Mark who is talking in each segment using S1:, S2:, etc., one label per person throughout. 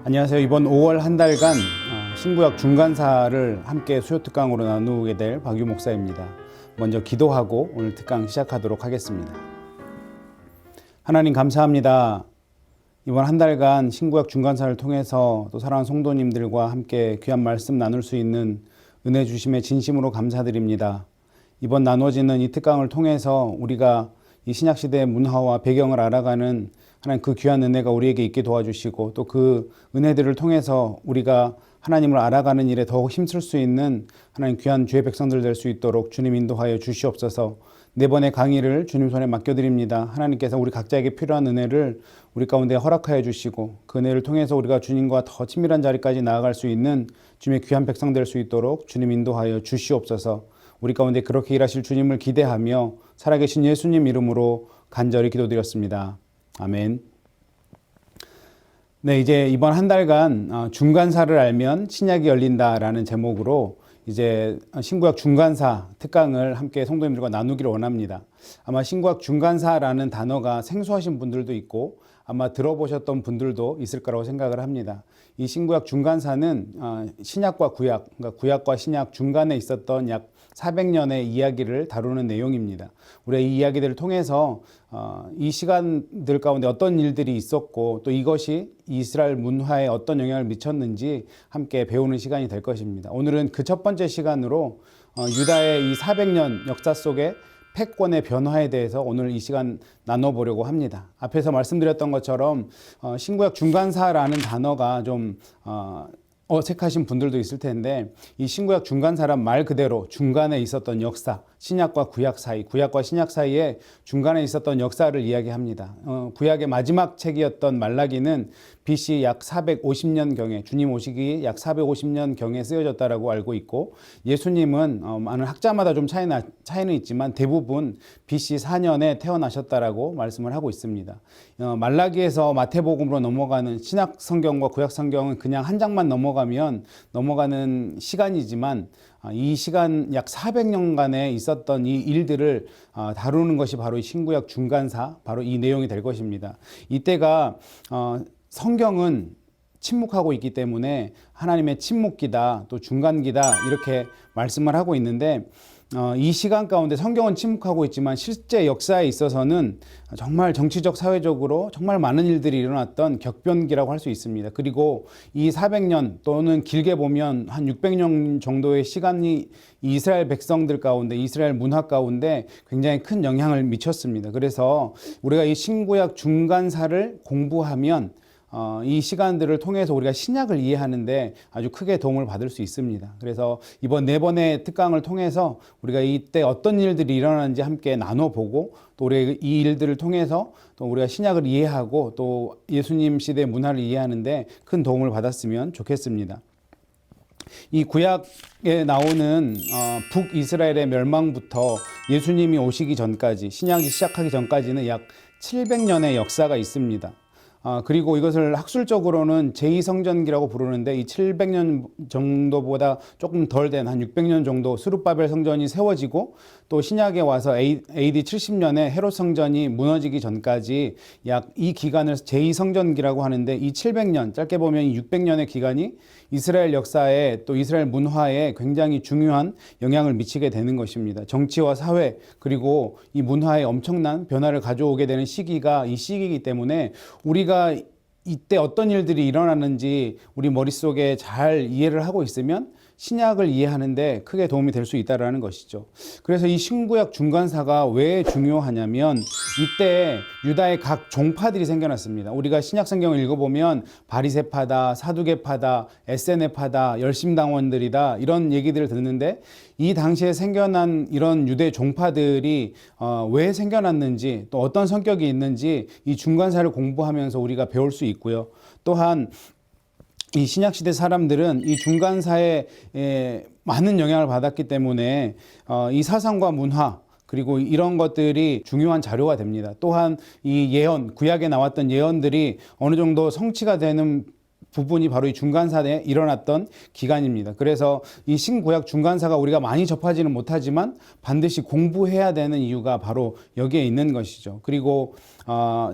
S1: 안녕하세요. 이번 5월 한 달간 신구약 중간사를 함께 수요 특강으로 나누게 될 박유 목사입니다. 먼저 기도하고 오늘 특강 시작하도록 하겠습니다. 하나님 감사합니다. 이번 한 달간 신구약 중간사를 통해서 또 사랑하는 성도님들과 함께 귀한 말씀 나눌 수 있는 은혜 주심에 진심으로 감사드립니다. 이번 나눠지는 이 특강을 통해서 우리가 이 신약시대의 문화와 배경을 알아가는 하나님 그 귀한 은혜가 우리에게 있게 도와주시고 또 그 은혜들을 통해서 우리가 하나님을 알아가는 일에 더욱 힘쓸 수 있는 하나님 귀한 주의 백성들 될 수 있도록 주님 인도하여 주시옵소서. 네 번의 강의를 주님 손에 맡겨드립니다. 하나님께서 우리 각자에게 필요한 은혜를 우리 가운데 허락하여 주시고 그 은혜를 통해서 우리가 주님과 더 친밀한 자리까지 나아갈 수 있는 주님의 귀한 백성 될 수 있도록 주님 인도하여 주시옵소서. 우리 가운데 그렇게 일하실 주님을 기대하며 살아계신 예수님 이름으로 간절히 기도드렸습니다. 아멘. 네, 이제 이번 한 달간 중간사를 알면 신약이 열린다라는 제목으로 이제 신구약 중간사 특강을 함께 성도님들과 나누기를 원합니다. 아마 신구약 중간사라는 단어가 생소하신 분들도 있고 아마 들어보셨던 분들도 있을 거라고 생각을 합니다. 이 신구약 중간사는 신약과 구약, 그러니까 구약과 신약 중간에 있었던 약 400년의 이야기를 다루는 내용입니다. 우리가 이 이야기들을 통해서 이 시간들 가운데 어떤 일들이 있었고 또 이것이 이스라엘 문화에 어떤 영향을 미쳤는지 함께 배우는 시간이 될 것입니다. 오늘은 그 첫 번째 시간으로 유다의 이 400년 역사 속에 패권의 변화에 대해서 오늘 이 시간 나눠보려고 합니다. 앞에서 말씀드렸던 것처럼 신구약 중간사라는 단어가 좀 어색하신 분들도 있을 텐데 이 신구약 중간사란 말 그대로 중간에 있었던 역사, 신약과 구약 사이, 구약과 신약 사이에 중간에 있었던 역사를 이야기합니다. 구약의 마지막 책이었던 말라기는 BC 약 450년경에 주님 오시기 약 450년경에 쓰여졌다라고 알고 있고 예수님은 많은 학자마다 좀 차이는 있지만 대부분 BC 4년에 태어나셨다라고 말씀을 하고 있습니다. 말라기에서 마태복음으로 넘어가는 신약 성경과 구약 성경은 그냥 한 장만 넘어가는 시간이지만 이 시간 약 400년간에 있었던 이 일들을 다루는 것이 바로 이 신구약 중간사, 바로 이 내용이 될 것입니다. 이때가 성경은 침묵하고 있기 때문에 하나님의 침묵기다, 또 중간기다 이렇게 말씀을 하고 있는데 이 시간 가운데 성경은 침묵하고 있지만 실제 역사에 있어서는 정말 정치적, 사회적으로 정말 많은 일들이 일어났던 격변기라고 할 수 있습니다. 그리고 이 400년 또는 길게 보면 한 600년 정도의 시간이 이스라엘 백성들 가운데, 이스라엘 문화 가운데 굉장히 큰 영향을 미쳤습니다. 그래서 우리가 이 신구약 중간사를 공부하면 이 시간들을 통해서 우리가 신약을 이해하는데 아주 크게 도움을 받을 수 있습니다. 그래서 이번 네 번의 특강을 통해서 우리가 이때 어떤 일들이 일어나는지 함께 나눠보고 또 우리 이 일들을 통해서 또 우리가 신약을 이해하고 또 예수님 시대 문화를 이해하는데 큰 도움을 받았으면 좋겠습니다. 이 구약에 나오는 북이스라엘의 멸망부터 예수님이 오시기 전까지, 신약이 시작하기 전까지는 약 700년의 역사가 있습니다. 그리고 이것을 학술적으로는 제2성전기라고 부르는데 이 700년 정도보다 조금 덜 된 한 600년 정도 스룹바벨 성전이 세워지고 또 신약에 와서 AD 70년에 헤롯 성전이 무너지기 전까지 약 이 기간을 제2성전기라고 하는데 이 700년, 짧게 보면 600년의 기간이 이스라엘 역사에 또 이스라엘 문화에 굉장히 중요한 영향을 미치게 되는 것입니다. 정치와 사회 그리고 이 문화에 엄청난 변화를 가져오게 되는 시기가 이 시기이기 때문에 우리가 이때 어떤 일들이 일어났는지 우리 머릿속에 잘 이해를 하고 있으면 신약을 이해하는데 크게 도움이 될 수 있다는 것이죠. 그래서 이 신구약 중간사가 왜 중요하냐면 이때 유다의 각 종파들이 생겨났습니다. 우리가 신약 성경을 읽어보면 바리새파다, 사두개파다, 에세네파다, 열심당원들이다 이런 얘기들을 듣는데 이 당시에 생겨난 이런 유대 종파들이 왜 생겨났는지 또 어떤 성격이 있는지 이 중간사를 공부하면서 우리가 배울 수 있고요. 또한 이 신약시대 사람들은 이 중간사에 많은 영향을 받았기 때문에 이 사상과 문화 그리고 이런 것들이 중요한 자료가 됩니다. 또한 이 예언, 구약에 나왔던 예언들이 어느 정도 성취가 되는 부분이 바로 이 중간사에 일어났던 기간입니다. 그래서 이 신구약 중간사가 우리가 많이 접하지는 못하지만 반드시 공부해야 되는 이유가 바로 여기에 있는 것이죠. 그리고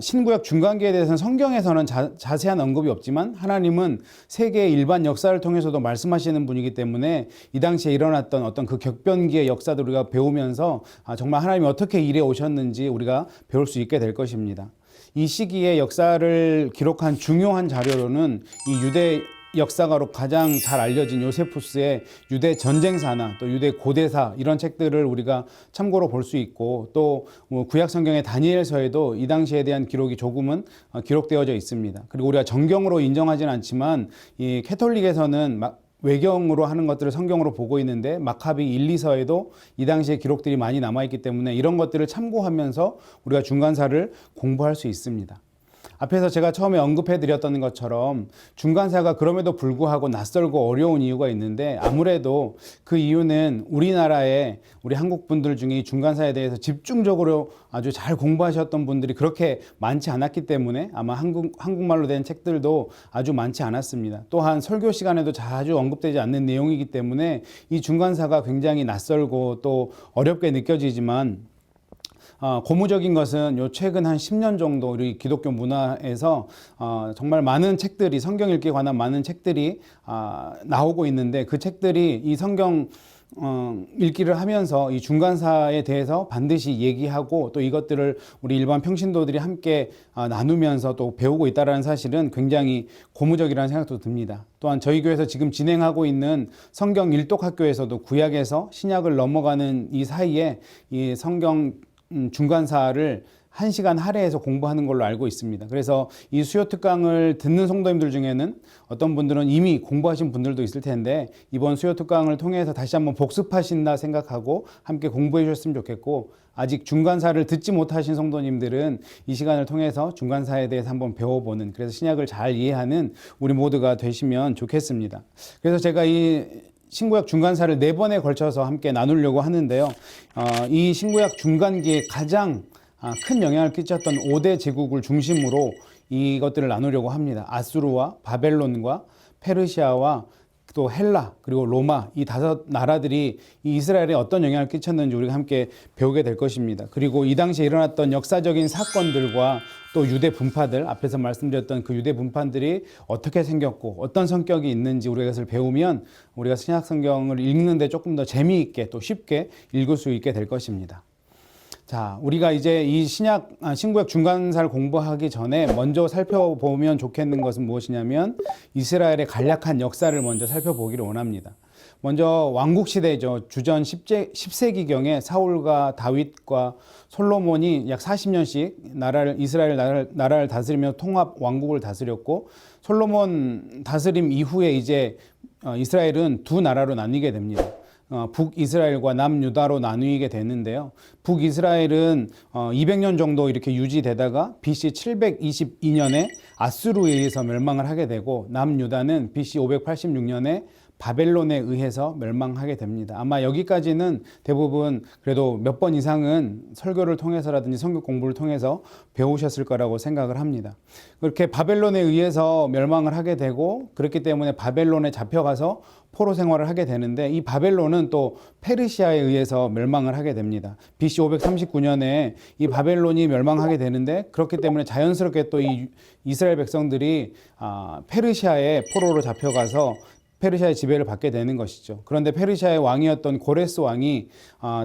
S1: 신구약 중간기에 대해서는 성경에서는 자세한 언급이 없지만 하나님은 세계의 일반 역사를 통해서도 말씀하시는 분이기 때문에 이 당시에 일어났던 어떤 그 격변기의 역사도 우리가 배우면서 정말 하나님이 어떻게 일해 오셨는지 우리가 배울 수 있게 될 것입니다. 이 시기의 역사를 기록한 중요한 자료로는 이 유대 역사가로 가장 잘 알려진 요세푸스의 유대 전쟁사나 또 유대 고대사 이런 책들을 우리가 참고로 볼 수 있고 또 구약 성경의 다니엘서에도 이 당시에 대한 기록이 조금은 기록되어져 있습니다. 그리고 우리가 정경으로 인정하지는 않지만 이 캐톨릭에서는 외경으로 하는 것들을 성경으로 보고 있는데 마카비 1, 2서에도 이 당시의 기록들이 많이 남아있기 때문에 이런 것들을 참고하면서 우리가 중간사를 공부할 수 있습니다. 앞에서 제가 처음에 언급해 드렸던 것처럼 중간사가 그럼에도 불구하고 낯설고 어려운 이유가 있는데 아무래도 그 이유는 우리나라의 우리 한국 분들 중에 중간사에 대해서 집중적으로 아주 잘 공부하셨던 분들이 그렇게 많지 않았기 때문에 아마 한국말로 된 책들도 아주 많지 않았습니다. 또한 설교 시간에도 자주 언급되지 않는 내용이기 때문에 이 중간사가 굉장히 낯설고 또 어렵게 느껴지지만 고무적인 것은 요 최근 한 10년 정도 우리 기독교 문화에서 정말 많은 책들이 성경 읽기에 관한 많은 책들이 나오고 있는데 그 책들이 이 성경 읽기를 하면서 이 중간사에 대해서 반드시 얘기하고 또 이것들을 우리 일반 평신도들이 함께 나누면서 또 배우고 있다는 사실은 굉장히 고무적이라는 생각도 듭니다. 또한 저희 교회에서 지금 진행하고 있는 성경 일독학교에서도 구약에서 신약을 넘어가는 이 사이에 이 성경 중간사를 1시간 할애해서 공부하는 걸로 알고 있습니다. 그래서 이 수요 특강을 듣는 성도님들 중에는 어떤 분들은 이미 공부하신 분들도 있을 텐데 이번 수요 특강을 통해서 다시 한번 복습하신다 생각하고 함께 공부해 주셨으면 좋겠고 아직 중간사를 듣지 못하신 성도님들은 이 시간을 통해서 중간사에 대해서 한번 배워보는 그래서 신약을 잘 이해하는 우리 모두가 되시면 좋겠습니다. 그래서 제가 이 신구약 중간사를 4번에 걸쳐서 함께 나누려고 하는데요. 이 신구약 중간기에 가장 큰 영향을 끼쳤던 5대 제국을 중심으로 이것들을 나누려고 합니다. 아수르와 바벨론과 페르시아와 또 헬라 그리고 로마 이 5나라들이 이 이스라엘에 어떤 영향을 끼쳤는지 우리가 함께 배우게 될 것입니다. 그리고 이 당시에 일어났던 역사적인 사건들과 또 유대 분파들 앞에서 말씀드렸던 그 유대 분파들이 어떻게 생겼고 어떤 성격이 있는지 우리가 이것을 배우면 우리가 신약 성경을 읽는데 조금 더 재미있게 또 쉽게 읽을 수 있게 될 것입니다. 자, 우리가 이제 이 신구약 중간사를 공부하기 전에 먼저 살펴보면 좋겠는 것은 무엇이냐면 이스라엘의 간략한 역사를 먼저 살펴보기를 원합니다. 먼저 왕국 시대죠. 주전 10세기경에 사울과 다윗과 솔로몬이 약 40년씩 이스라엘 나라를 다스리며 통합 왕국을 다스렸고 솔로몬 다스림 이후에 이제 이스라엘은 두 나라로 나뉘게 됩니다. 북이스라엘과 남유다로 나누게 되는데요. 북이스라엘은 200년 정도 이렇게 유지되다가 BC 722년에 아수르에 의해서 멸망을 하게 되고 남유다는 BC 586년에 바벨론에 의해서 멸망하게 됩니다. 아마 여기까지는 대부분 그래도 몇 번 이상은 설교를 통해서라든지 성경 공부를 통해서 배우셨을 거라고 생각을 합니다. 그렇게 바벨론에 의해서 멸망을 하게 되고 그렇기 때문에 바벨론에 잡혀가서 포로 생활을 하게 되는데 이 바벨론은 또 페르시아에 의해서 멸망을 하게 됩니다. BC 539년에 이 바벨론이 멸망하게 되는데 그렇기 때문에 자연스럽게 또 이 이스라엘 백성들이 페르시아의 포로로 잡혀가서 페르시아의 지배를 받게 되는 것이죠. 그런데 페르시아의 왕이었던 고레스 왕이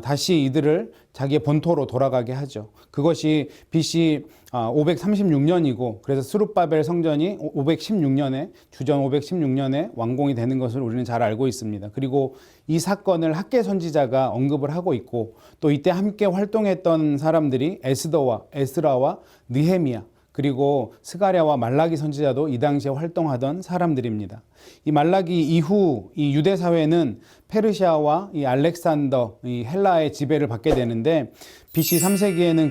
S1: 다시 이들을 자기의 본토로 돌아가게 하죠. 그것이 BC 536년이고 그래서 스룹바벨 성전이 516년에 주전 516년에 완공이 되는 것을 우리는 잘 알고 있습니다. 그리고 이 사건을 학계 선지자가 언급을 하고 있고 또 이때 함께 활동했던 사람들이 에스라와 느헤미야 그리고 스가랴와 말라기 선지자도 이 당시에 활동하던 사람들입니다. 이 말라기 이후 이 유대 사회는 페르시아와 이 알렉산더, 이 헬라의 지배를 받게 되는데 BC 3세기에는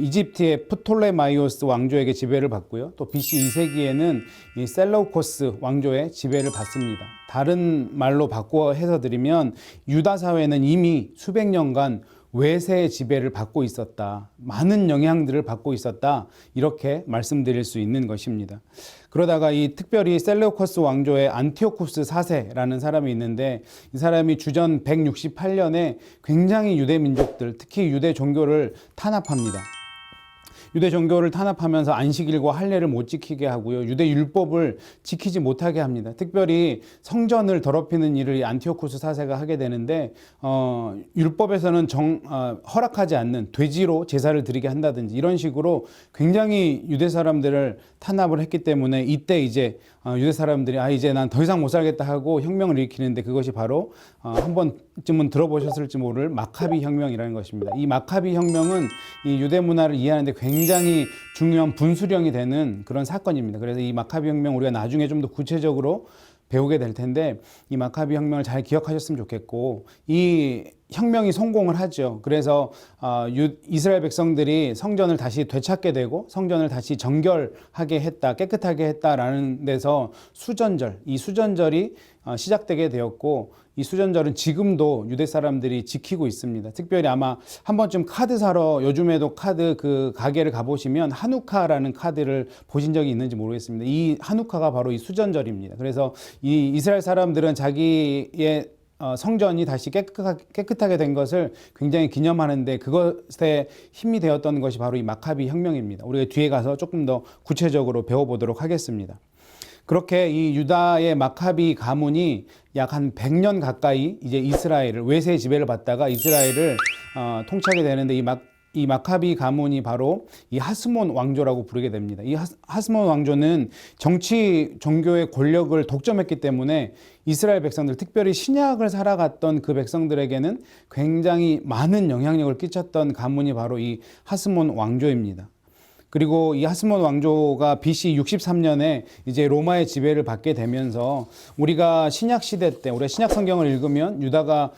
S1: 이집트의 프톨레마이오스 왕조에게 지배를 받고요. 또 BC 2세기에는 이 셀러우코스 왕조의 지배를 받습니다. 다른 말로 바꾸어 해서 드리면 유다 사회는 이미 수백 년간 외세의 지배를 받고 있었다. 많은 영향들을 받고 있었다. 이렇게 말씀드릴 수 있는 것입니다. 그러다가 이 특별히 셀레우코스 왕조의 안티오쿠스 4세라는 사람이 있는데, 이 사람이 주전 168년에 굉장히 유대 민족들, 특히 유대 종교를 탄압합니다. 유대 종교를 탄압하면서 안식일과 할례를 못 지키게 하고요. 유대 율법을 지키지 못하게 합니다. 특별히 성전을 더럽히는 일을 이 안티오쿠스 4세가 하게 되는데, 율법에서는 허락하지 않는 돼지로 제사를 드리게 한다든지 이런 식으로 굉장히 유대 사람들을 탄압을 했기 때문에, 이때 이제 유대 사람들이 이제 난 더 이상 못 살겠다 하고 혁명을 일으키는데, 그것이 바로 한 번쯤은 들어보셨을지 모를 마카비 혁명이라는 것입니다. 이 마카비 혁명은 이 유대 문화를 이해하는데 굉장히 중요한 분수령이 되는 그런 사건입니다. 그래서 이 마카비 혁명 우리가 나중에 좀 더 구체적으로 배우게 될 텐데, 이 마카비 혁명을 잘 기억하셨으면 좋겠고, 이 혁명이 성공을 하죠. 그래서 이스라엘 백성들이 성전을 다시 되찾게 되고 성전을 다시 정결하게 했다, 깨끗하게 했다라는 데서 이 수전절이 시작되게 되었고, 이 수전절은 지금도 유대 사람들이 지키고 있습니다. 특별히 아마 한 번쯤 카드 사러, 요즘에도 카드 그 가게를 가보시면 하누카라는 카드를 보신 적이 있는지 모르겠습니다. 이 하누카가 바로 이 수전절입니다. 그래서 이 이스라엘 사람들은 자기의 성전이 다시 깨끗하게 된 것을 굉장히 기념하는데, 그것에 힘이 되었던 것이 바로 이 마카비 혁명입니다. 우리가 뒤에 가서 조금 더 구체적으로 배워보도록 하겠습니다. 그렇게 이 유다의 마카비 가문이 약 한 100년 가까이 이제 이스라엘을, 외세의 지배를 받다가 이스라엘을 통치하게 되는데, 이 마카비 가문이 바로 이 하스몬 왕조라고 부르게 됩니다. 이 하스몬 왕조는 정치, 종교의 권력을 독점했기 때문에 이스라엘 백성들, 특별히 신약을 살아갔던 그 백성들에게는 굉장히 많은 영향력을 끼쳤던 가문이 바로 이 하스몬 왕조입니다. 그리고 이 하스몬 왕조가 BC 63년에 이제 로마의 지배를 받게 되면서, 우리가 신약 시대 때, 우리가 신약 성경을 읽으면 유다가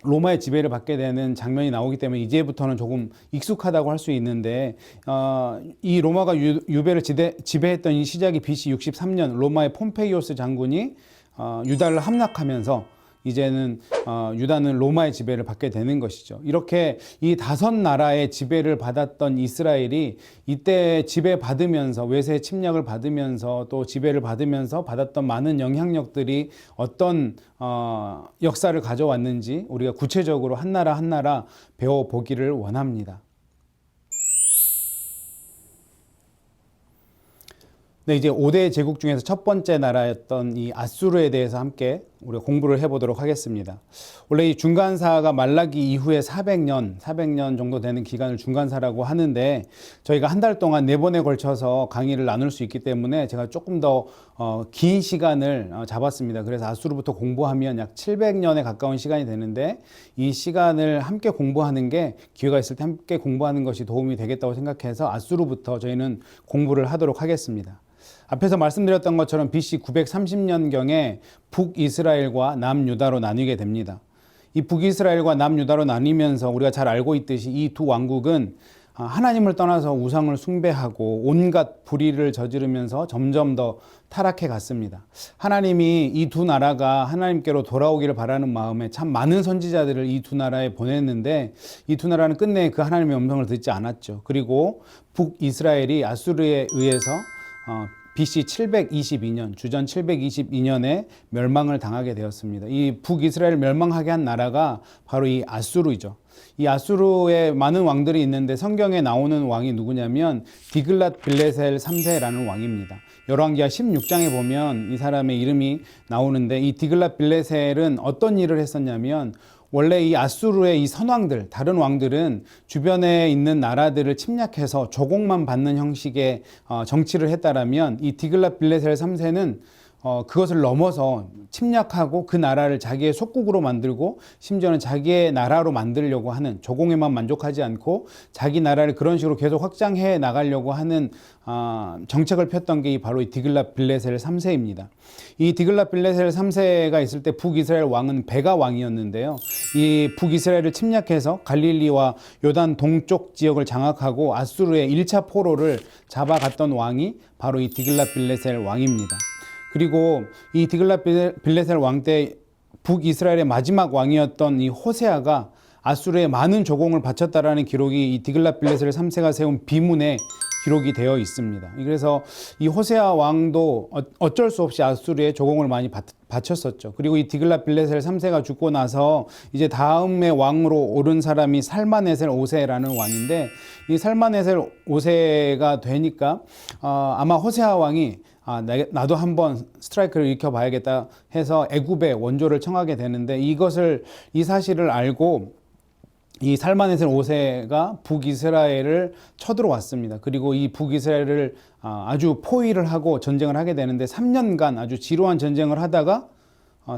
S1: 로마의 지배를 받게 되는 장면이 나오기 때문에 이제부터는 조금 익숙하다고 할 수 있는데, 이 로마가 유배를 지배했던 이 시작이 BC 63년 로마의 폼페이오스 장군이 유다를 함락하면서 이제는 유다는 로마의 지배를 받게 되는 것이죠. 이렇게 이 5나라의 지배를 받았던 이스라엘이 이때 지배받으면서, 외세 침략을 받으면서 또 지배를 받으면서 받았던 많은 영향력들이 어떤 역사를 가져왔는지 우리가 구체적으로 한나라 한나라 배워보기를 원합니다. 네, 이제 5대 제국 중에서 첫 번째 나라였던 이 아수르에 대해서 함께 우리가 공부를 해보도록 하겠습니다. 원래 이 중간사가 말라기 이후에 400년 정도 되는 기간을 중간사라고 하는데, 저희가 한 달 동안 4번에 걸쳐서 강의를 나눌 수 있기 때문에 제가 조금 더 긴 시간을 잡았습니다. 그래서 아수르부터 공부하면 약 700년에 가까운 시간이 되는데, 이 시간을 함께 공부하는 게, 기회가 있을 때 함께 공부하는 것이 도움이 되겠다고 생각해서 아수르부터 저희는 공부를 하도록 하겠습니다. 앞에서 말씀드렸던 것처럼 BC 930년경에 북이스라엘과 남유다로 나뉘게 됩니다. 이 북이스라엘과 남유다로 나뉘면서 우리가 잘 알고 있듯이 이 두 왕국은 하나님을 떠나서 우상을 숭배하고 온갖 불의를 저지르면서 점점 더 타락해 갔습니다. 하나님이 이 두 나라가 하나님께로 돌아오기를 바라는 마음에 참 많은 선지자들을 이 두 나라에 보냈는데, 이 두 나라는 끝내 그 하나님의 음성을 듣지 않았죠. 그리고 북이스라엘이 아수르에 의해서 BC 722년, 주전 722년에 멸망을 당하게 되었습니다. 이 북이스라엘을 멸망하게 한 나라가 바로 이 아수르이죠. 이 아수르에 많은 왕들이 있는데, 성경에 나오는 왕이 누구냐면 디글랏 빌레셀 3세라는 왕입니다. 열왕기하 16장에 보면 이 사람의 이름이 나오는데, 이 디글랏 빌레셀은 어떤 일을 했었냐면, 원래 이 아수르의 이 선왕들, 다른 왕들은 주변에 있는 나라들을 침략해서 조공만 받는 형식의 정치를 했다라면, 이 디글랏 빌레셀 3세는 그것을 넘어서 침략하고 그 나라를 자기의 속국으로 만들고, 심지어는 자기의 나라로 만들려고 하는, 조공에만 만족하지 않고 자기 나라를 그런 식으로 계속 확장해 나가려고 하는 정책을 폈던 게 바로 이 디글랏 빌레셀 3세입니다. 이 디글랏 빌레셀 3세가 있을 때 북이스라엘 왕은 베가 왕이었는데요. 이 북이스라엘을 침략해서 갈릴리와 요단 동쪽 지역을 장악하고 아수르의 1차 포로를 잡아갔던 왕이 바로 이 디글랏 빌레셀 왕입니다. 그리고 이 디글랏 빌레셀 왕 때 북이스라엘의 마지막 왕이었던 이 호세아가 아수르에 많은 조공을 바쳤다라는 기록이 이 디글랏빌레셀 3세가 세운 비문에 기록이 되어 있습니다. 그래서 이 호세아 왕도 어쩔 수 없이 아수르에 조공을 많이 바쳤었죠. 그리고 이 디글랏빌레셀 3세가 죽고 나서 이제 다음에 왕으로 오른 사람이 살마네셀 5세라는 왕인데, 이 살마네셀 5세가 되니까 아마 호세아 왕이 나도 한번 스트라이크를 일으켜 봐야겠다 해서 애굽의 원조를 청하게 되는데, 이 사실을 알고 이 살마네셀 5세가 북이스라엘을 쳐들어왔습니다. 그리고 이 북이스라엘을 아주 포위를 하고 전쟁을 하게 되는데, 3년간 아주 지루한 전쟁을 하다가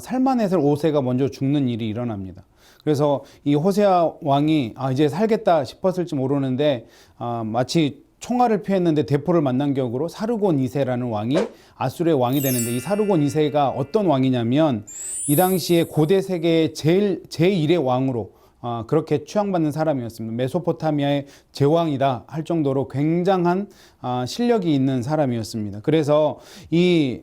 S1: 살마네셀 5세가 먼저 죽는 일이 일어납니다. 그래서 이 호세아 왕이 이제 살겠다 싶었을지 모르는데, 마치 총알을 피했는데 대포를 만난 격으로 사르곤 2세라는 왕이 아수르의 왕이 되는데, 이 사르곤 2세가 어떤 왕이냐면 이 당시에 고대 세계의 제1의 왕으로 그렇게 추앙받는 사람이었습니다. 메소포타미아의 제왕이다 할 정도로 굉장한 실력이 있는 사람이었습니다. 그래서 이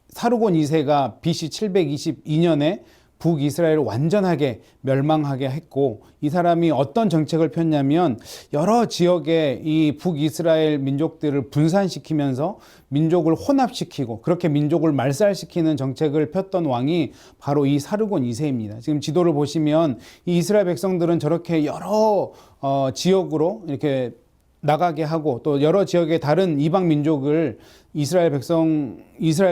S1: 사르곤 2세가 BC 722년에 북이스라엘을 완전하게 멸망하게 했고, 이 사람이 어떤 정책을 폈냐면 여러 지역의 이 북이스라엘 민족들을 분산시키면서 민족을 혼합시키고 그렇게 민족을 말살시키는 정책을 폈던 왕이 바로 이 사르곤 2세입니다. 지금 지도를 보시면 이 이스라엘 백성들은 저렇게 여러 지역으로 이렇게 나가게 하고, 또 여러 지역의 다른 이방 민족을 이스라엘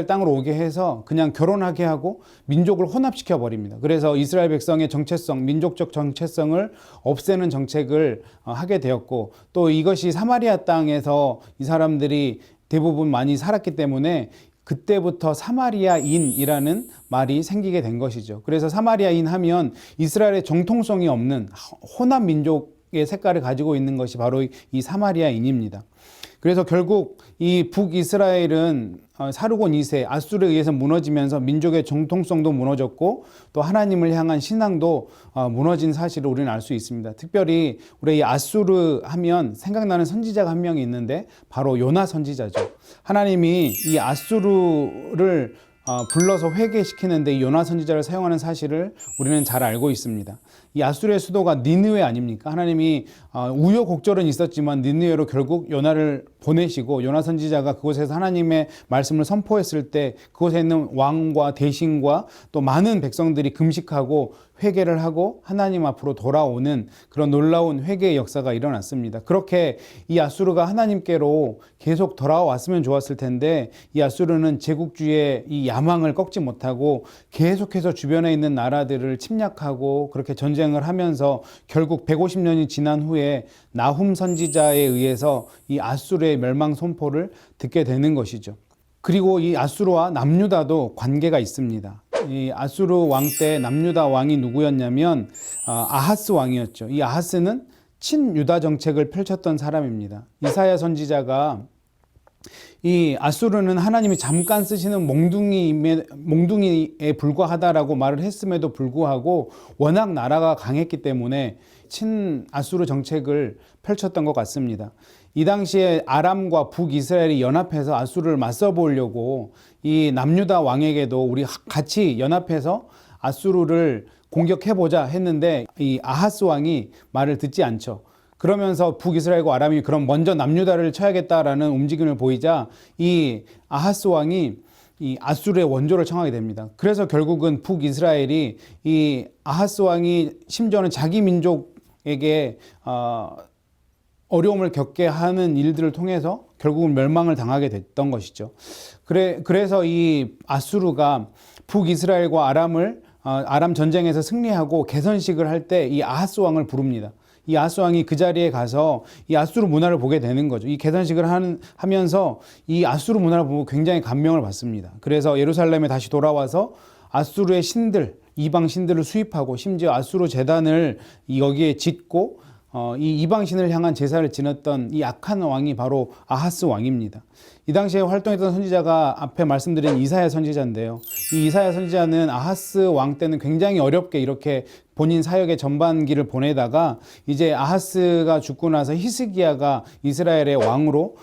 S1: 땅으로 오게 해서 그냥 결혼하게 하고 민족을 혼합시켜 버립니다. 그래서 이스라엘 백성의 정체성, 민족적 정체성을 없애는 정책을 하게 되었고, 또 이것이 사마리아 땅에서 이 사람들이 대부분 많이 살았기 때문에 그때부터 사마리아인이라는 말이 생기게 된 것이죠. 그래서 사마리아인 하면 이스라엘의 정통성이 없는 혼합 민족의 색깔을 가지고 있는 것이 바로 이 사마리아인입니다. 그래서 결국 이 북이스라엘은 사르곤 2세 아수르에 의해서 무너지면서 민족의 정통성도 무너졌고, 또 하나님을 향한 신앙도 무너진 사실을 우리는 알 수 있습니다. 특별히 우리 이 아수르 하면 생각나는 선지자가 한 명이 있는데 바로 요나 선지자죠. 하나님이 이 아수르를 불러서 회개시키는데 이 요나 선지자를 사용하는 사실을 우리는 잘 알고 있습니다. 이 아수르의 수도가 니느웨 아닙니까? 하나님이 우여곡절은 있었지만 니느웨로 결국 요나를 보내시고, 요나 선지자가 그곳에서 하나님의 말씀을 선포했을 때 그곳에 있는 왕과 대신과 또 많은 백성들이 금식하고 회개를 하고 하나님 앞으로 돌아오는 그런 놀라운 회개의 역사가 일어났습니다. 그렇게 이 아수르가 하나님께로 계속 돌아왔으면 좋았을 텐데, 이 아수르는 제국주의의 이 야망을 꺾지 못하고 계속해서 주변에 있는 나라들을 침략하고 그렇게 전쟁을 하면서 결국 150년이 지난 후에 나훔 선지자에 의해서 이 아수르의 멸망 선포를 듣게 되는 것이죠. 그리고 이 아수르와 남유다도 관계가 있습니다. 이 아수르 왕 때 남유다 왕이 누구였냐면 아하스 왕이었죠. 이 아하스는 친유다 정책을 펼쳤던 사람입니다. 이사야 선지자가 이 아수르는 하나님이 잠깐 쓰시는 몽둥이에 불과하다라고 말을 했음에도 불구하고 워낙 나라가 강했기 때문에 친아수르 정책을 펼쳤던 것 같습니다. 이 당시에 아람과 북이스라엘이 연합해서 아수르를 맞서 보려고 이 남유다 왕에게도 우리 같이 연합해서 아수르를 공격해보자 했는데, 이 아하스 왕이 말을 듣지 않죠. 그러면서 북이스라엘과 아람이 그럼 먼저 남유다를 쳐야겠다라는 움직임을 보이자 이 아하스 왕이 이 아수르의 원조를 청하게 됩니다. 그래서 결국은 북이스라엘이 이 아하스 왕이 심지어는 자기 민족에게 어려움을 겪게 하는 일들을 통해서 결국은 멸망을 당하게 됐던 것이죠. 그래서 이 아수르가 북이스라엘과 아람 전쟁에서 승리하고 개선식을 할 때 이 아하스 왕을 부릅니다. 이 아하스 왕이 그 자리에 가서 이 아수르 문화를 보게 되는 거죠. 이 개선식을 하면서 이 아수르 문화를 보고 굉장히 감명을 받습니다. 그래서 예루살렘에 다시 돌아와서 아수르의 신들, 이방 신들을 수입하고 심지어 아수르 제단을 여기에 짓고 이 이방신을 향한 제사를 지냈던 이 악한 왕이 바로 아하스 왕입니다. 이 당시에 활동했던 선지자가 앞에 말씀드린 이사야 선지자인데요. 이 이사야 선지자는 아하스 왕 때는 굉장히 어렵게 이렇게 본인 사역의 전반기를 보내다가 이제 아하스가 죽고 나서 히스기야가 이스라엘의 왕으로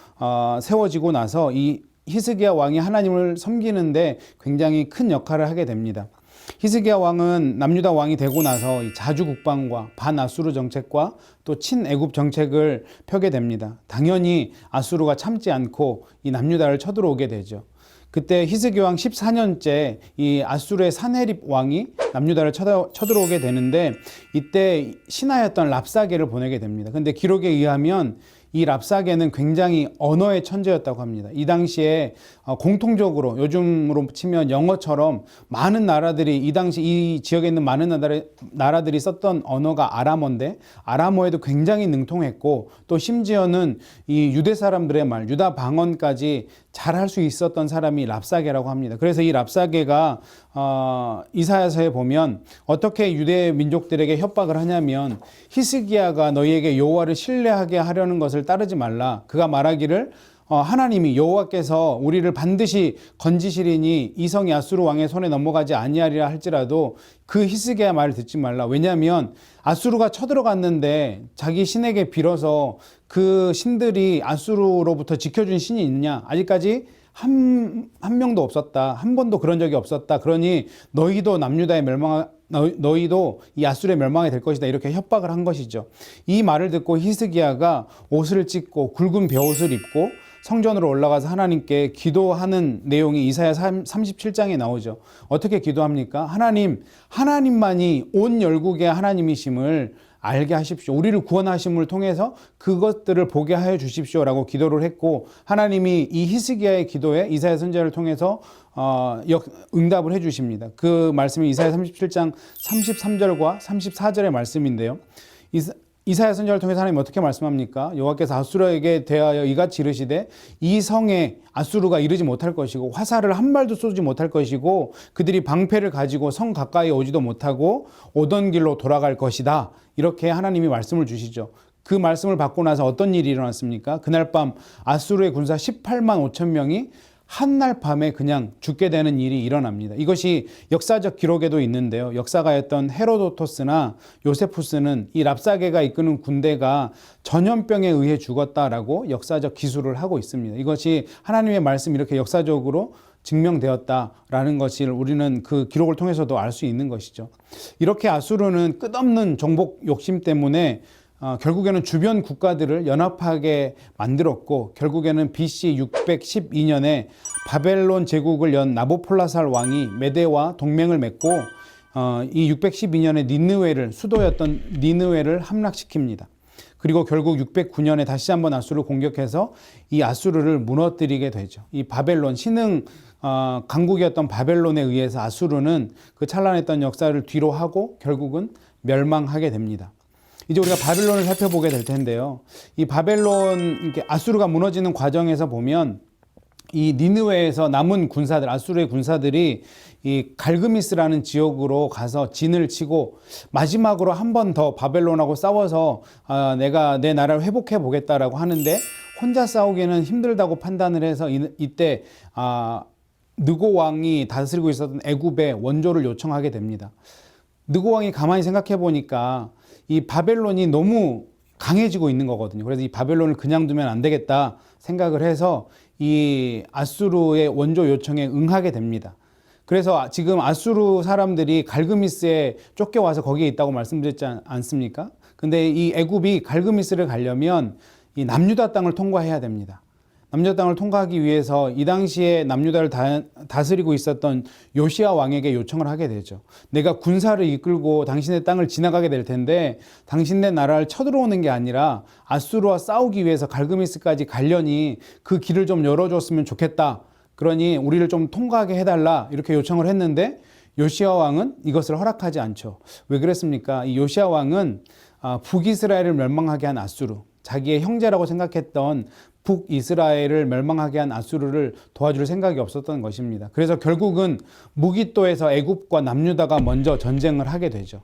S1: 세워지고 나서 이 히스기야 왕이 하나님을 섬기는데 굉장히 큰 역할을 하게 됩니다. 히스기야 왕은 남유다 왕이 되고 나서 이 자주 국방과 반아수르 정책과 또 친애굽 정책을 펴게 됩니다. 당연히 아수르가 참지 않고 이 남유다를 쳐들어오게 되죠. 그때 히스기야 왕 14년째 이 아수르의 사네립 왕이 남유다를 쳐들어오게 되는데 이때 신하였던 랍사게를 보내게 됩니다. 근데 기록에 의하면 이 랍사게는 굉장히 언어의 천재였다고 합니다. 이 당시에 공통적으로 요즘으로 치면 영어처럼 많은 나라들이 이 당시 이 지역에 있는 많은 나라들이 썼던 언어가 아람어인데 아람어에도 굉장히 능통했고 또 심지어는 이 유대 사람들의 말, 유다 방언까지 잘할 수 있었던 사람이 랍사게라고 합니다. 그래서 이 랍사게가 이사야서에 보면 어떻게 유대 민족들에게 협박을 하냐면 히스기야가 너희에게 여호와를 신뢰하게 하려는 것을 따르지 말라. 그가 말하기를 하나님이 여호와께서 우리를 반드시 건지시리니 이 성이 아수르 왕의 손에 넘어가지 아니하리라 할지라도 그 히스기야 말을 듣지 말라. 왜냐하면 아수르가 쳐들어갔는데 자기 신에게 빌어서 그 신들이 아수르로부터 지켜준 신이 있느냐? 아직까지 한 명도 없었다. 한 번도 그런 적이 없었다. 그러니 너희도 남유다의 너희도 이 아수르의 멸망이 될 것이다. 이렇게 협박을 한 것이죠. 이 말을 듣고 히스기야가 옷을 찢고 굵은 베옷을 입고 성전으로 올라가서 하나님께 기도하는 내용이 이사야 37장에 나오죠. 어떻게 기도합니까? 하나님만이 온 열국의 하나님이심을 알게 하십시오. 우리를 구원하심을 통해서 그것들을 보게 하여 주십시오라고 기도를 했고 하나님이 이 히스기야의 기도에 이사야 선지자를 통해서 응답을 해 주십니다. 그 말씀이 이사야 37장 33절과 34절의 말씀인데요. 이사야 선지자를 통해서 하나님 어떻게 말씀합니까? 여호와께서 아수르에게 대하여 이같이 이르시되 이 성에 아수르가 이르지 못할 것이고 화살을 한 발도 쏘지 못할 것이고 그들이 방패를 가지고 성 가까이 오지도 못하고 오던 길로 돌아갈 것이다. 이렇게 하나님이 말씀을 주시죠. 그 말씀을 받고 나서 어떤 일이 일어났습니까? 그날 밤 아수르의 군사 18만 5천 명이 한날 밤에 그냥 죽게 되는 일이 일어납니다. 이것이 역사적 기록에도 있는데요. 역사가였던 헤로도토스나 요세푸스는 이 랍사게가 이끄는 군대가 전염병에 의해 죽었다라고 역사적 기술을 하고 있습니다. 이것이 하나님의 말씀이 이렇게 역사적으로 증명되었다라는 것을 우리는 그 기록을 통해서도 알 수 있는 것이죠. 이렇게 아수르는 끝없는 정복 욕심 때문에 결국에는 주변 국가들을 연합하게 만들었고 결국에는 BC 612년에 바벨론 제국을 연 나보폴라살 왕이 메대와 동맹을 맺고 이 612년에 수도였던 니느웨를 함락시킵니다. 그리고 결국 609년에 다시 한번 아수르를 공격해서 이 아수르를 무너뜨리게 되죠. 이 바벨론 신흥 강국이었던 바벨론에 의해서 아수르는 그 찬란했던 역사를 뒤로 하고 결국은 멸망하게 됩니다. 이제 우리가 바벨론을 살펴보게 될 텐데요. 이 바벨론, 아수르가 무너지는 과정에서 보면 이 니느웨에서 남은 군사들, 아수르의 군사들이 이 갈그미스라는 지역으로 가서 진을 치고 마지막으로 한 번 더 바벨론하고 싸워서 내가 내 나라를 회복해 보겠다라고 하는데 혼자 싸우기는 힘들다고 판단을 해서 이때 느고 왕이 다스리고 있었던 애굽에 원조를 요청하게 됩니다. 느고 왕이 가만히 생각해 보니까 이 바벨론이 너무 강해지고 있는 거거든요. 그래서 이 바벨론을 그냥 두면 안 되겠다 생각을 해서 이 아수르의 원조 요청에 응하게 됩니다. 그래서 지금 아수르 사람들이 갈그미스에 쫓겨와서 거기에 있다고 말씀드렸지 않습니까? 근데 이 애굽이 갈그미스를 가려면 이 남유다 땅을 통과해야 됩니다. 남유다 땅을 통과하기 위해서 이 당시에 남유다를 다스리고 있었던 요시야 왕에게 요청을 하게 되죠. 내가 군사를 이끌고 당신의 땅을 지나가게 될 텐데 당신네 나라를 쳐들어오는 게 아니라 아수르와 싸우기 위해서 갈그미스까지 가려니 그 길을 좀 열어줬으면 좋겠다. 그러니 우리를 좀 통과하게 해달라 이렇게 요청을 했는데 요시야 왕은 이것을 허락하지 않죠. 왜 그랬습니까? 이 요시야 왕은 북이스라엘을 멸망하게 한 아수르, 자기의 형제라고 생각했던 북이스라엘을 멸망하게 한 아수르를 도와줄 생각이 없었던 것입니다. 그래서 결국은 무기또에서 애굽과 남유다가 먼저 전쟁을 하게 되죠.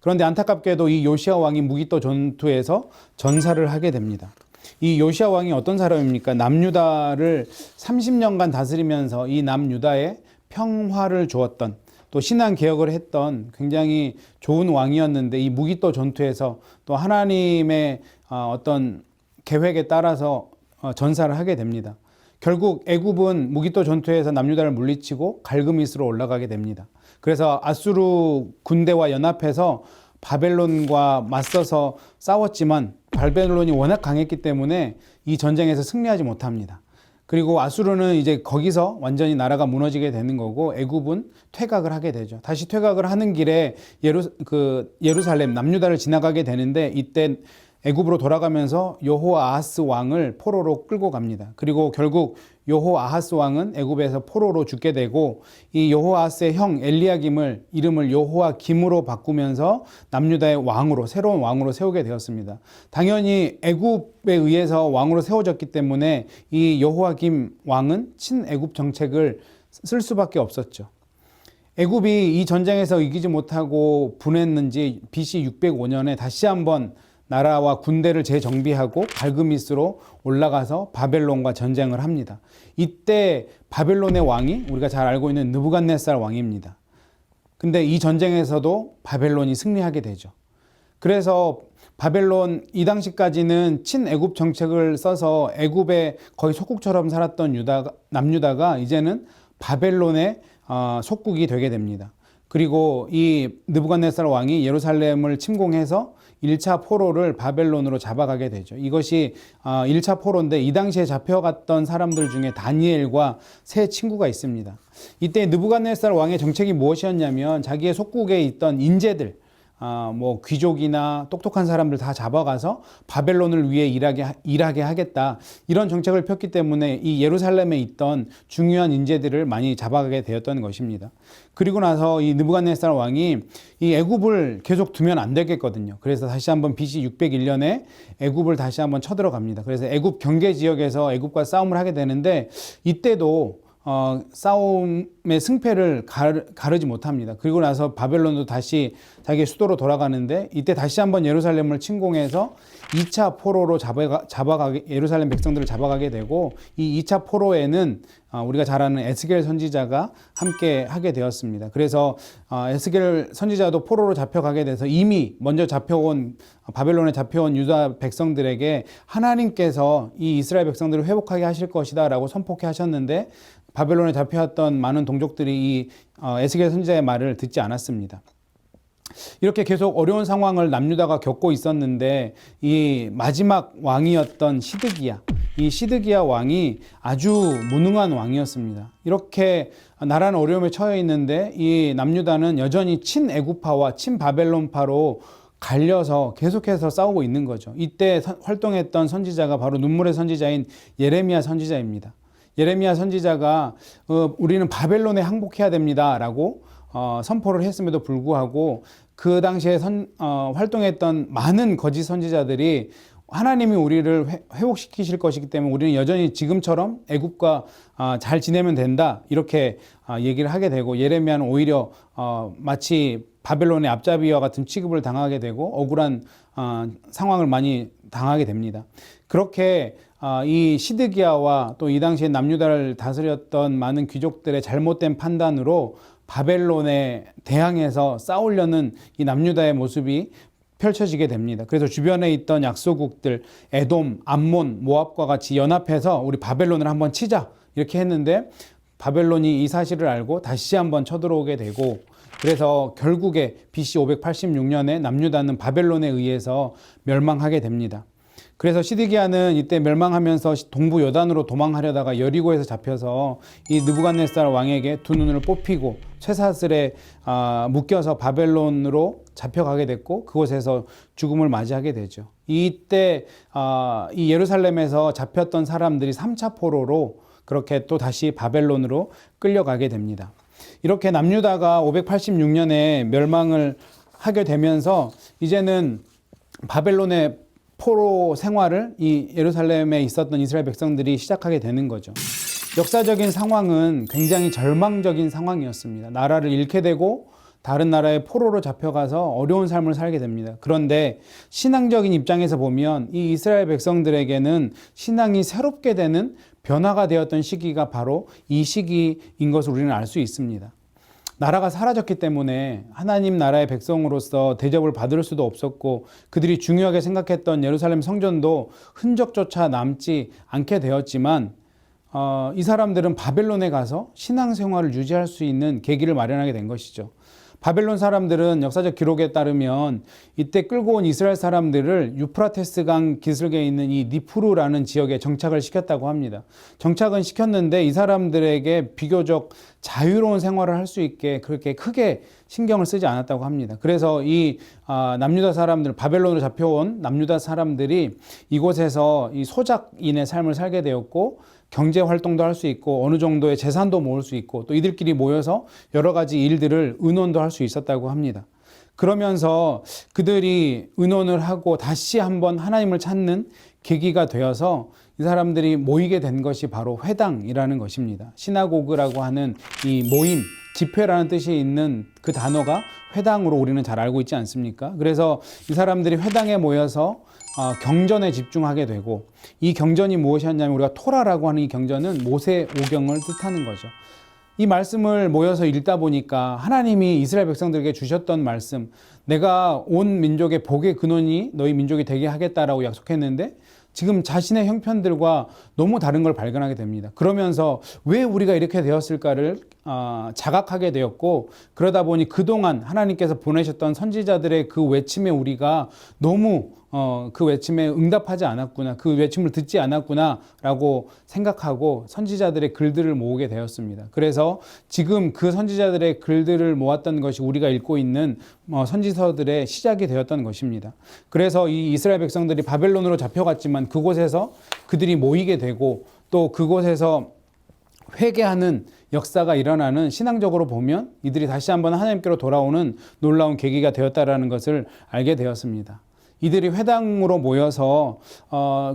S1: 그런데 안타깝게도 이 요시야 왕이 무기또 전투에서 전사를 하게 됩니다. 이 요시야 왕이 어떤 사람입니까? 남유다를 30년간 다스리면서 이 남유다에 평화를 주었던 또 신앙 개혁을 했던 굉장히 좋은 왕이었는데 이 무기또 전투에서 또 하나님의 어떤 계획에 따라서 전사를 하게 됩니다. 결국 애굽은 무기토 전투에서 남유다를 물리치고 갈그미스로 올라가게 됩니다. 그래서 아수르 군대와 연합해서 바벨론과 맞서서 싸웠지만 바벨론이 워낙 강했기 때문에 이 전쟁에서 승리하지 못합니다. 그리고 아수르는 이제 거기서 완전히 나라가 무너지게 되는 거고 애굽은 퇴각을 하게 되죠. 다시 퇴각을 하는 길에 예루살렘 남유다를 지나가게 되는데 이때 애굽으로 돌아가면서 여호아하스 왕을 포로로 끌고 갑니다. 그리고 결국 여호아하스 왕은 애굽에서 포로로 죽게 되고 이 여호아하스의 형 엘리야김을 이름을 여호아김으로 바꾸면서 남유다의 왕으로 새로운 왕으로 세우게 되었습니다. 당연히 애굽에 의해서 왕으로 세워졌기 때문에 이 여호아김 왕은 친애굽 정책을 쓸 수밖에 없었죠. 애굽이 이 전쟁에서 이기지 못하고 분했는지 BC 605년에 다시 한번 나라와 군대를 재정비하고 갈그미스로 올라가서 바벨론과 전쟁을 합니다. 이때 바벨론의 왕이 우리가 잘 알고 있는 느부갓네살 왕입니다. 근데 이 전쟁에서도 바벨론이 승리하게 되죠. 그래서 바벨론 이 당시까지는 친애굽 정책을 써서 애굽의 거의 속국처럼 살았던 남유다가 이제는 바벨론의 속국이 되게 됩니다. 그리고 이 느부갓네살 왕이 예루살렘을 침공해서 1차 포로를 바벨론으로 잡아가게 되죠. 이것이 1차 포로인데 이 당시에 잡혀갔던 사람들 중에 다니엘과 세 친구가 있습니다. 이때 느부갓네살 왕의 정책이 무엇이었냐면 자기의 속국에 있던 인재들, 뭐 귀족이나 똑똑한 사람들 다 잡아가서 바벨론을 위해 일하게 하겠다, 이런 정책을 폈기 때문에 이 예루살렘에 있던 중요한 인재들을 많이 잡아가게 되었던 것입니다. 그리고 나서 이 느부갓네살 왕이 이 애굽을 계속 두면 안 되겠거든요. 그래서 다시 한번 BC 601년에 애굽을 다시 한번 쳐들어갑니다. 그래서 애굽 경계 지역에서 애굽과 싸움을 하게 되는데 이때도 싸움의 승패를 가르지 못합니다. 그리고 나서 바벨론도 다시 자기의 수도로 돌아가는데 이때 다시 한번 예루살렘을 침공해서 2차 포로로 예루살렘 백성들을 잡아가게 되고 이 2차 포로에는 우리가 잘 아는 에스겔 선지자가 함께 하게 되었습니다. 그래서 에스겔 선지자도 포로로 잡혀가게 돼서 이미 먼저 바벨론에 잡혀온 유다 백성들에게 하나님께서 이 이스라엘 백성들을 회복하게 하실 것이다 라고 선포케 하셨는데 바벨론에 잡혀왔던 많은 동족들이 이 에스겔 선지자의 말을 듣지 않았습니다. 이렇게 계속 어려운 상황을 남유다가 겪고 있었는데 이 마지막 왕이었던 이 시드기야 왕이 아주 무능한 왕이었습니다. 이렇게 나라는 어려움에 처해 있는데 이 남유다는 여전히 친애굽파와 친바벨론파로 갈려서 계속해서 싸우고 있는 거죠. 이때 활동했던 선지자가 바로 눈물의 선지자인 예레미야 선지자입니다. 예레미야 선지자가 우리는 바벨론에 항복해야 됩니다 라고 선포를 했음에도 불구하고 그 당시에 활동했던 많은 거짓 선지자들이 하나님이 우리를 회복시키실 것이기 때문에 우리는 여전히 지금처럼 애굽과 잘 지내면 된다 이렇게 얘기를 하게 되고 예레미야는 오히려 마치 바벨론의 앞잡이와 같은 취급을 당하게 되고 억울한 상황을 많이 당하게 됩니다. 그렇게 이 시드기야와 또 이 당시에 남유다를 다스렸던 많은 귀족들의 잘못된 판단으로 바벨론에 대항해서 싸우려는 이 남유다의 모습이 펼쳐지게 됩니다. 그래서 주변에 있던 약소국들 에돔, 암몬, 모압과 같이 연합해서 우리 바벨론을 한번 치자 이렇게 했는데 바벨론이 이 사실을 알고 다시 한번 쳐들어오게 되고 그래서 결국에 BC 586년에 남유다는 바벨론에 의해서 멸망하게 됩니다. 그래서 시드기야는 이때 멸망하면서 동부 요단으로 도망하려다가 여리고에서 잡혀서 이 느부갓네살 왕에게 두 눈을 뽑히고 쇠사슬에 묶여서 바벨론으로 잡혀가게 됐고 그곳에서 죽음을 맞이하게 되죠. 이때 이 예루살렘에서 잡혔던 사람들이 3차 포로로 그렇게 또 다시 바벨론으로 끌려가게 됩니다. 이렇게 남유다가 586년에 멸망을 하게 되면서 이제는 바벨론의 포로 생활을 이 예루살렘에 있었던 이스라엘 백성들이 시작하게 되는 거죠. 역사적인 상황은 굉장히 절망적인 상황이었습니다. 나라를 잃게 되고 다른 나라의 포로로 잡혀가서 어려운 삶을 살게 됩니다. 그런데 신앙적인 입장에서 보면 이 이스라엘 백성들에게는 신앙이 새롭게 되는 변화가 되었던 시기가 바로 이 시기인 것을 우리는 알 수 있습니다. 나라가 사라졌기 때문에 하나님 나라의 백성으로서 대접을 받을 수도 없었고 그들이 중요하게 생각했던 예루살렘 성전도 흔적조차 남지 않게 되었지만 이 사람들은 바벨론에 가서 신앙생활을 유지할 수 있는 계기를 마련하게 된 것이죠. 바벨론 사람들은 역사적 기록에 따르면 이때 끌고 온 이스라엘 사람들을 유프라테스 강 기슭에 있는 이 니프루라는 지역에 정착을 시켰다고 합니다. 정착은 시켰는데 이 사람들에게 비교적 자유로운 생활을 할 수 있게 그렇게 크게 신경을 쓰지 않았다고 합니다. 그래서 이 남유다 사람들, 바벨론으로 잡혀온 남유다 사람들이 이곳에서 이 소작인의 삶을 살게 되었고, 경제 활동도 할 수 있고 어느 정도의 재산도 모을 수 있고 또 이들끼리 모여서 여러 가지 일들을 의논도 할 수 있었다고 합니다. 그러면서 그들이 의논을 하고 다시 한번 하나님을 찾는 계기가 되어서 이 사람들이 모이게 된 것이 바로 회당이라는 것입니다. 시나고그라고 하는 이 모임, 집회라는 뜻이 있는 그 단어가 회당으로 우리는 잘 알고 있지 않습니까? 그래서 이 사람들이 회당에 모여서 경전에 집중하게 되고, 이 경전이 무엇이었냐면 우리가 토라라고 하는 이 경전은 모세 오경을 뜻하는 거죠. 이 말씀을 모여서 읽다 보니까 하나님이 이스라엘 백성들에게 주셨던 말씀, 내가 온 민족의 복의 근원이 너희 민족이 되게 하겠다라고 약속했는데 지금 자신의 형편들과 너무 다른 걸 발견하게 됩니다. 그러면서 왜 우리가 이렇게 되었을까를 자각하게 되었고, 그러다 보니 그동안 하나님께서 보내셨던 선지자들의 그 외침에 우리가 너무 그 외침에 응답하지 않았구나, 그 외침을 듣지 않았구나 라고 생각하고 선지자들의 글들을 모으게 되었습니다. 그래서 지금 그 선지자들의 글들을 모았던 것이 우리가 읽고 있는 선지서들의 시작이 되었던 것입니다. 그래서 이 이스라엘 백성들이 바벨론으로 잡혀갔지만 그곳에서 그들이 모이게 되고 또 그곳에서 회개하는 역사가 일어나는, 신앙적으로 보면 이들이 다시 한번 하나님께로 돌아오는 놀라운 계기가 되었다라는 것을 알게 되었습니다. 이들이 회당으로 모여서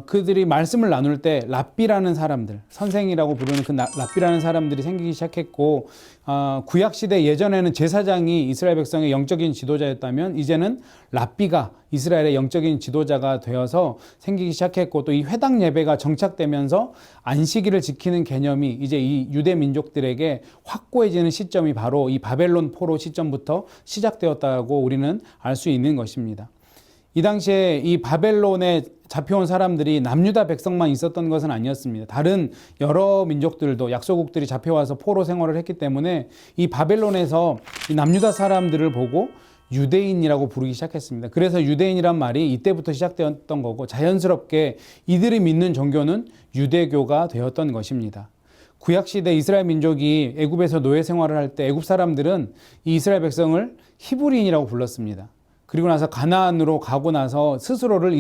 S1: 그들이 말씀을 나눌 때 랍비라는 사람들, 선생이라고 부르는 그 랍비라는 사람들이 생기기 시작했고, 구약시대 예전에는 제사장이 이스라엘 백성의 영적인 지도자였다면 이제는 랍비가 이스라엘의 영적인 지도자가 되어서 생기기 시작했고, 또 이 회당 예배가 정착되면서 안식일을 지키는 개념이 이제 이 유대 민족들에게 확고해지는 시점이 바로 이 바벨론 포로 시점부터 시작되었다고 우리는 알 수 있는 것입니다. 이 당시에 이 바벨론에 잡혀온 사람들이 남유다 백성만 있었던 것은 아니었습니다. 다른 여러 민족들도, 약소국들이 잡혀와서 포로 생활을 했기 때문에 이 바벨론에서 이 남유다 사람들을 보고 유대인이라고 부르기 시작했습니다. 그래서 유대인이란 말이 이때부터 시작되었던 거고, 자연스럽게 이들이 믿는 종교는 유대교가 되었던 것입니다. 구약시대 이스라엘 민족이 애굽에서 노예 생활을 할 때 애굽 사람들은 이 이스라엘 백성을 히브리인이라고 불렀습니다. 그리고 나서 가나안으로 가고 나서 스스로를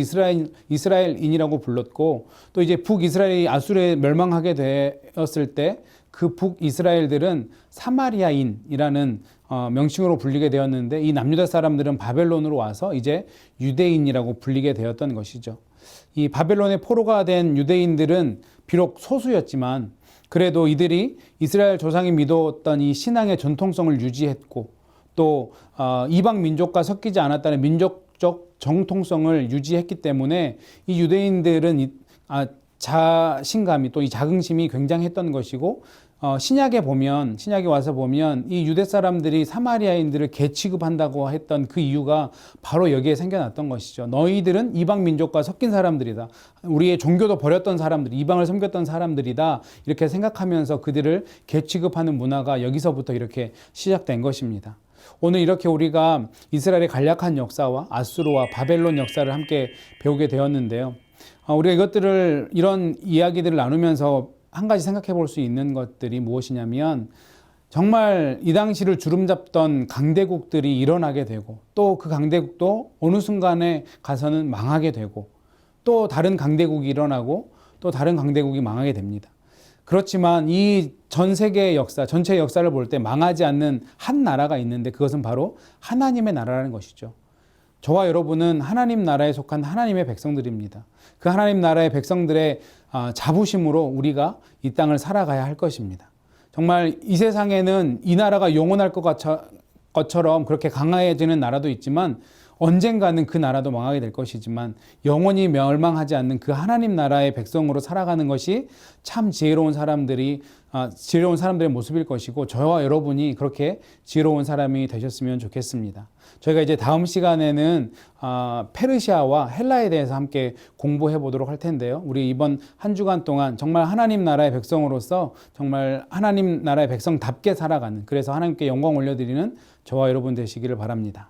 S1: 이스라엘인이라고 불렀고, 또 이제 북이스라엘이 아수르에 멸망하게 되었을 때 그 북이스라엘들은 사마리아인이라는 명칭으로 불리게 되었는데, 이 남유다 사람들은 바벨론으로 와서 이제 유대인이라고 불리게 되었던 것이죠. 이 바벨론의 포로가 된 유대인들은 비록 소수였지만 그래도 이들이 이스라엘 조상이 믿었던 이 신앙의 전통성을 유지했고, 또 이방 민족과 섞이지 않았다는 민족적 정통성을 유지했기 때문에 이 유대인들은 자신감이, 또 이 자긍심이 굉장했던 것이고, 신약에 와서 보면 이 유대 사람들이 사마리아인들을 개 취급한다고 했던 그 이유가 바로 여기에 생겨났던 것이죠. 너희들은 이방 민족과 섞인 사람들이다, 우리의 종교도 버렸던 사람들, 이방을 섬겼던 사람들이다, 이렇게 생각하면서 그들을 개 취급하는 문화가 여기서부터 이렇게 시작된 것입니다. 오늘 이렇게 우리가 이스라엘의 간략한 역사와 아수르와 바벨론 역사를 함께 배우게 되었는데요. 우리가 이런 이야기들을 나누면서 한 가지 생각해 볼 수 있는 것들이 무엇이냐면, 정말 이 당시를 주름잡던 강대국들이 일어나게 되고, 또 그 강대국도 어느 순간에 가서는 망하게 되고, 또 다른 강대국이 일어나고, 또 다른 강대국이 망하게 됩니다. 그렇지만 이 전 세계의 역사, 전체 역사를 볼 때 망하지 않는 한 나라가 있는데 그것은 바로 하나님의 나라라는 것이죠. 저와 여러분은 하나님 나라에 속한 하나님의 백성들입니다. 그 하나님 나라의 백성들의 자부심으로 우리가 이 땅을 살아가야 할 것입니다. 정말 이 세상에는 이 나라가 영원할 것처럼 그렇게 강해지는 나라도 있지만, 언젠가는 그 나라도 망하게 될 것이지만 영원히 멸망하지 않는 그 하나님 나라의 백성으로 살아가는 것이 참 지혜로운 사람들의 모습일 것이고, 저와 여러분이 그렇게 지혜로운 사람이 되셨으면 좋겠습니다. 저희가 이제 다음 시간에는 페르시아와 헬라에 대해서 함께 공부해 보도록 할 텐데요. 우리 이번 한 주간 동안 정말 하나님 나라의 백성으로서 정말 하나님 나라의 백성답게 살아가는, 그래서 하나님께 영광 올려드리는 저와 여러분 되시기를 바랍니다.